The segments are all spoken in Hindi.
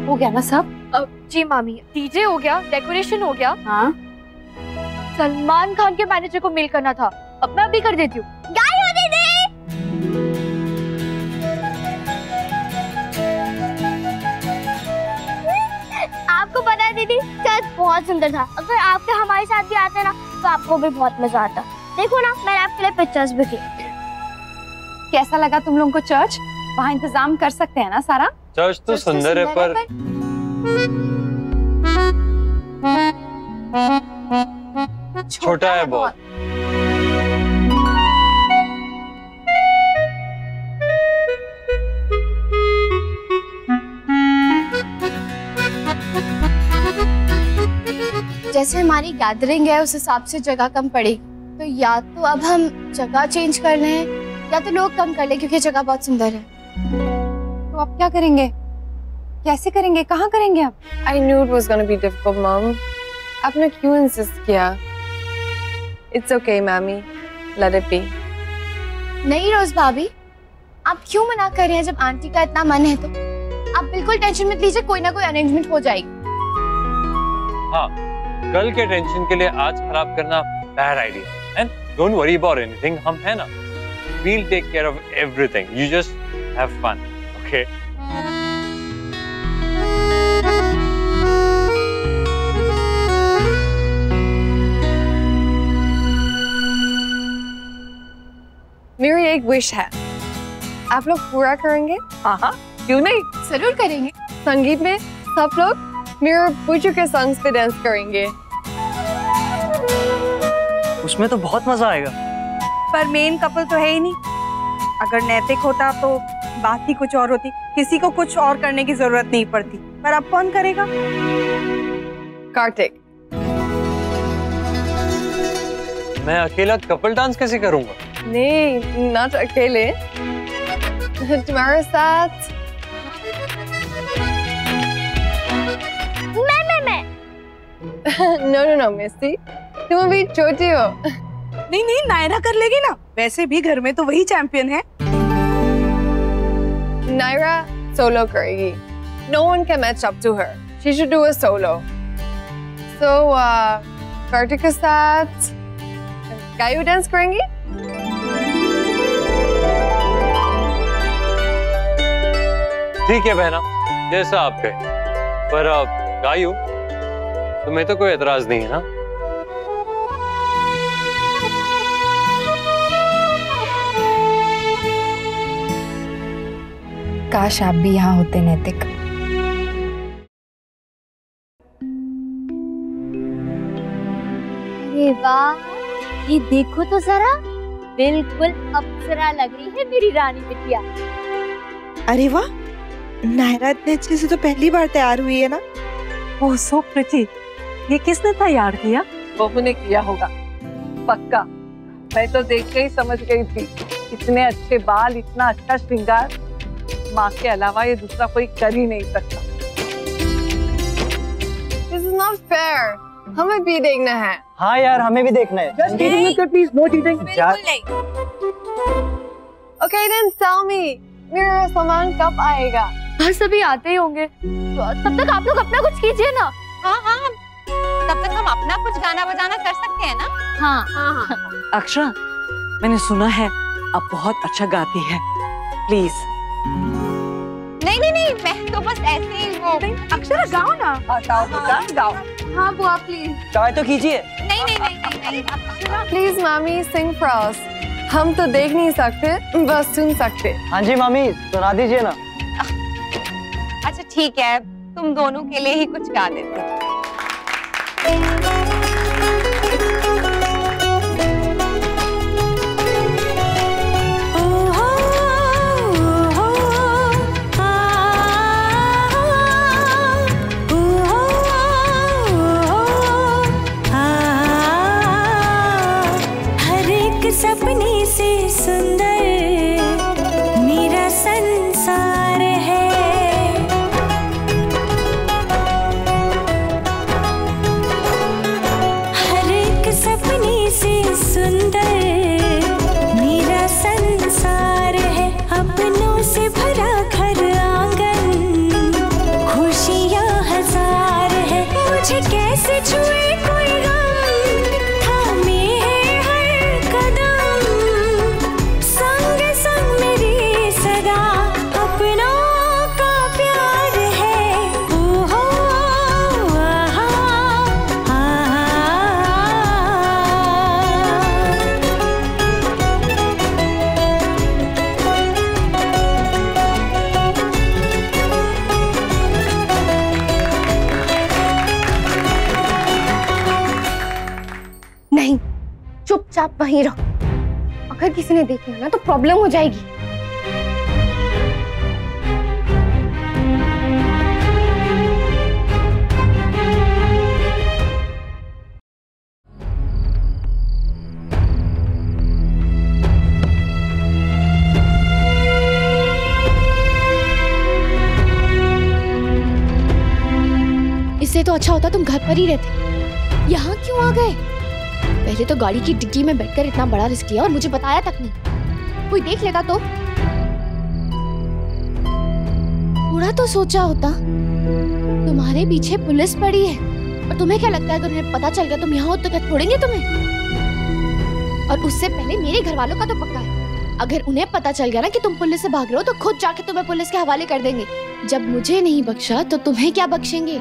हो गया ना सब? जी मामी, डीजे हो गया, डेकोरेशन हो गया। हाँ, सलमान खान के मैनेजर को मेल करना था, अब मैं अभी कर देती हूँ। आपको पता है दीदी, चर्च बहुत सुंदर था। अगर आपके हमारे साथ भी आते ना तो आपको भी बहुत मजा आता। देखो ना, मैंने आपके लिए पिक्चर्स भी की। कैसा लगा तुम लोगों को चर्च? वहाँ इंतजाम कर सकते हैं ना सारा? चर्च तो सुंदर है पर छोटा है बहुत। जैसे हमारी गैदरिंग है उस हिसाब से जगह कम पड़ेगी, तो या तो अब हम जगह चेंज कर लें या तो लोग कम कर लें, क्योंकि जगह बहुत सुंदर है। तो अब क्या करेंगे? कैसे करेंगे? कहाँ करेंगे अब? I knew it was gonna be difficult, Mom. आपने क्यों insist किया? It's okay, Mami. Let it be. नहीं रोज भाभी, आप क्यों मना कर रहे हैं? जब आंटी का इतना मन है तो आप बिल्कुल टेंशन मत लीजिए, कोई ना कोई अरेंजमेंट हो जाएगी। हाँ, कल के टेंशन के लिए आज खराब करना bad idea. And don't worry about anything, हम है ना, we'll take care of everything. You just have fun, okay? मेरी एक विश है, आप लोग पूरा करेंगे? हाँ, क्यों नहीं? जरूर करेंगे। संगीत में सब लोग मेरे बुच्चू के सॉन्ग्स पे डांस करेंगे। उसमें तो बहुत मजा आएगा। पर मेन कपल तो है ही नहीं। अगर नैतिक होता तो बात ही कुछ और होती, किसी को कुछ और करने की जरूरत नहीं पड़ती। पर अब कौन करेगा? कार्तिक। मैं अकेला कपल डांस कैसे करूंगा? नहीं, नॉट अकेले, तुम्हारे साथ। नो नो नो मिस्टी, तुम अभी छोटी हो। नहीं नहीं, नायरा कर लेगी ना, वैसे भी घर में तो वही चैंपियन है। नायरा सोलो करेगी। No one can match up to her. She should do a solo. So, Kartik के साथ गायु डांस करेंगी? ठीक है बहना, जैसा आप कहे। पर गायु, तुम्हें तो कोई एतराज नहीं है ना? काश आप भी यहाँ होते नैतिक। अरे वाह, ये देखो तो जरा, बिल्कुल अप्सरा लग रही है मेरी रानी बिटिया। अरे वाह, नायरा इतने अच्छे से तो पहली बार तैयार हुई है ना। ओह सो प्रिटी। ये किसने तैयार किया? बहू ने किया होगा, पक्का। मैं तो देख के ही समझ गई थी, इतने अच्छे बाल, इतना अच्छा श्रृंगार, माँ के अलावा ये दूसरा कोई कर ही नहीं सकता। This is not fair. हमें भी देखना है। हाँ यार, हमें भी देखना है। Please no cheating. Okay then tell me, मेरा सामान कब आएगा? बस अभी आते ही होंगे, तब तक आप लोग अपना कुछ कीजिए ना। हाँ हाँ, तब तक हम अपना कुछ गाना बजाना कर सकते हैं ना। हाँ हाँ हाँ। अक्षरा, मैंने सुना है आप बहुत अच्छा गाती है, प्लीज। नहीं नहीं नहीं, मैं तो बस ऐसे ही वो। अक्षरा गाओ ना। गाओ बेटा, गाओ। हाँ बुआ प्लीज। ट्राई तो कीजिए। नहीं नहीं नहीं नहीं नहीं, अक्षरा प्लीज मामी सिंग फॉर अस। हम तो देख नहीं सकते, बस सुन सकते। हाँ जी मामी, सुना दीजिए ना। अच्छा ठीक है, तुम दोनों के लिए ही कुछ गा देते हो। सपने से सुंदर मेरा संसार है। कैसे छुए कोई गम, थामे है हर कदम, संग संग मेरे सदा अपनों का प्यार है। ओहो आहा आहा। नहीं, चुपचाप वहीं रहो। अगर किसी ने देख लिया ना तो प्रॉब्लम हो जाएगी। इससे तो अच्छा होता तुम घर पर ही रहते। यहाँ क्यों आ गए? पहले तो गाड़ी की डिग्गी में बैठकर इतना बड़ा रिस्क लिया और मुझे बताया तक नहीं। कोई देख लेगा तो? थोड़ा तो सोचा होता। तुम्हारे पीछे पुलिस पड़ी है और तुम्हें क्या लगता है अगर उन्हें पता चल गया तुम यहाँ हो तो क्या छोड़ेंगे तुम्हें? और उससे पहले मेरे घर वालों का तो पक्का है, अगर उन्हें पता चल गया ना कि तुम पुलिस से भाग रहे हो तो खुद जाके तुम्हें पुलिस के हवाले कर देंगे। जब मुझे नहीं बख्शा तो तुम्हें क्या बख्शेंगे?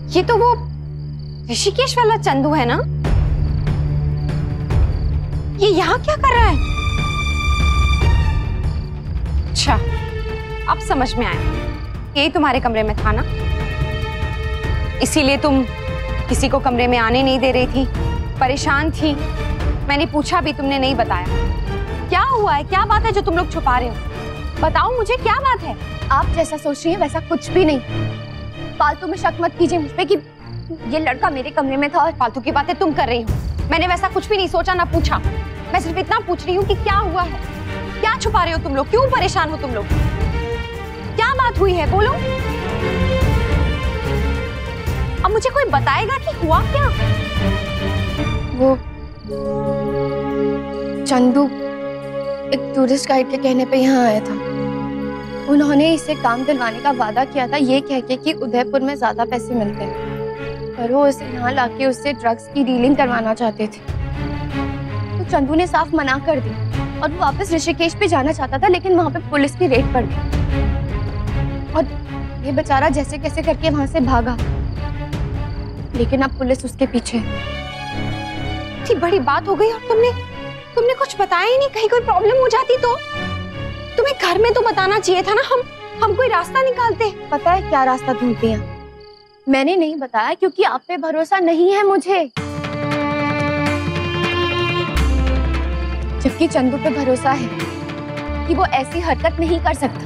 ये तो वो ऋषिकेश वाला चंदू है ना? ये यहाँ क्या कर रहा है? अच्छा, अब समझ में आया। यही तुम्हारे कमरे में था ना, इसीलिए तुम किसी को कमरे में आने नहीं दे रही थी, परेशान थी। मैंने पूछा भी, तुमने नहीं बताया। क्या हुआ है? क्या बात है जो तुम लोग छुपा रहे हो? बताओ मुझे, क्या बात है? आप जैसा सोच रही हैं वैसा कुछ भी नहीं। फालतू में शक मत कीजिए मुझ पे कि ये लड़का मेरे कमरे में था। और फालतू की बातें तुम कर रही हो। मैंने वैसा कुछ भी नहीं सोचा ना पूछा। मैं सिर्फ इतना पूछ रही हूँ कि क्या हुआ है, क्या छुपा रहे हो तुम लोग, क्यों परेशान हो तुम लोग, क्या बात हुई है, बोलो। अब मुझे कोई बताएगा कि हुआ क्या? वो चंदू एक टूरिस्ट गाइड के कहने पे यहाँ आया था। उन्होंने इसे काम दिलवाने का वादा किया था, ये कह के कि उदयपुर में ज्यादा पैसे मिलते हैं, पर वो उसे यहाँ लाके उससे ड्रग्स की डीलिंग करवाना चाहते थे। तो चंदू ने साफ मना कर दी और वो वापस ऋषिकेश पे जाना चाहता था, लेकिन वहाँ पे पुलिस की रेड पड़ गई और ये बेचारा जैसे कैसे करके वहाँ से भागा। लेकिन अब पुलिस उसके पीछे। इतनी बड़ी बात हो गई और तुमने कुछ बताया ही नहीं। कहीं कोई प्रॉब्लम हो जाती तो तुम्हें घर में तो बताना चाहिए था ना। हम कोई रास्ता निकालते। पता है क्या रास्ता ढूंढती हैं? मैंने नहीं बताया क्योंकि आप पे भरोसा नहीं है मुझे, जबकि चंदू पे भरोसा है कि वो ऐसी हरकत नहीं कर सकता।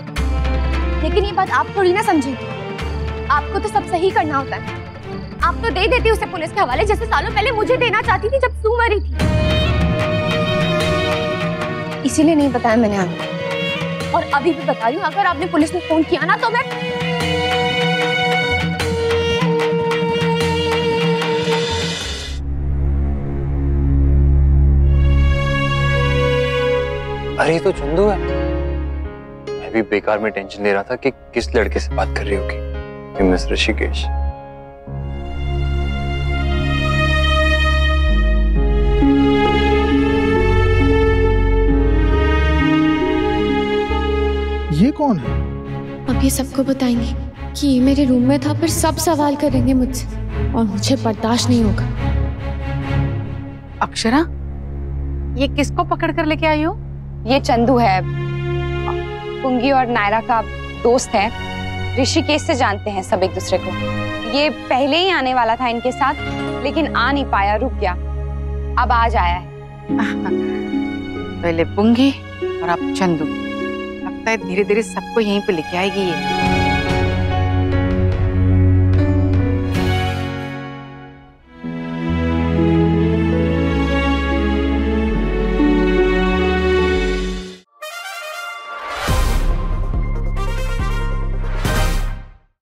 लेकिन ये बात आप थोड़ी ना समझेंगे। आपको तो सब सही करना होता है। आप तो दे देती उसे पुलिस के हवाले, जैसे सालों पहले मुझे देना चाहती थी जब सू मरी थी। इसीलिए नहीं बताया मैंने आपको, और अभी भी बता रही हूँ, अगर आपने पुलिस में फोन किया ना तो मैं अरे ये तो चंदू है। मैं भी बेकार में टेंशन ले रहा था कि किस लड़के से बात कर रही होगी। मिस ऋषिकेश। ये कौन है? अब ये सबको बताएंगे कि ये मेरे रूम में था, फिर सब सवाल करेंगे मुझसे और मुझे बर्दाश्त नहीं होगा। अक्षरा, ये किसको पकड़ कर लेके आई हो? ये चंदू है, पुंगी और नायरा का दोस्त है। ऋषिकेश से जानते हैं सब एक दूसरे को। ये पहले ही आने वाला था इनके साथ, लेकिन आ नहीं पाया, रुक गया। अब आज आया है। पहले पुंगी और अब चंदू। लगता है धीरे धीरे सबको यहीं पे लेके आएगी ये।